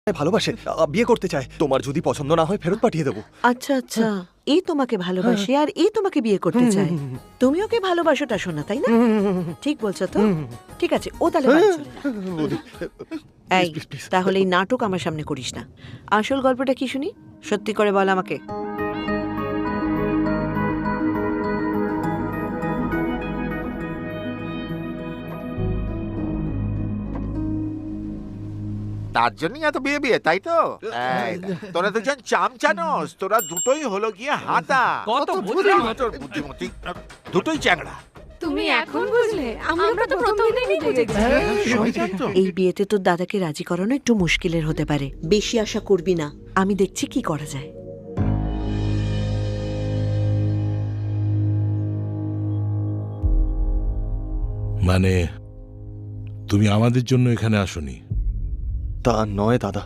ভালোবাসে, বিয়ে করতে চায়। তোমার যদি পছন্দ না হয় ফেরত পাঠিয়ে দেবো। আচ্ছা আচ্ছা, এই তোমাকে ভালোবাসে আর এই তোমাকে বিয়ে করতে চায়। তুমি ওকে ভালোবাসোটা শোনা, তাই না? ঠিক বলছো তো? ঠিক আছে, ও তাহলে বাড়ি চলে যা। বৌদি, এই, please, please. তাহলে এই নাটক আমার সামনে করিস না। আসল গল্পটা কি শুনি, সত্যি করে বল আমাকে। তার জন্যই এত বিয়ে বিয়ে, তাই তো? এই দেখ, তোরা দুজন চামচানোস, তোরা দুটোই হলো গিয়ে হাতা। কত বুঝলাম। তোর বুদ্ধিমতী, দুটোই চ্যাংড়া। তুমি এখন বুঝলে? আমরা তো প্রথম দিনই বুঝে গেছি। এই বিয়েতে তোর দাদাকে রাজি করানো একটু মুশকিলের হতে পারে। বেশি আশা করবি না, আমি দেখছি কি করা যায়। মানে তুমি আমাদের জন্য এখানে আসোনি? তা নয় দাদা,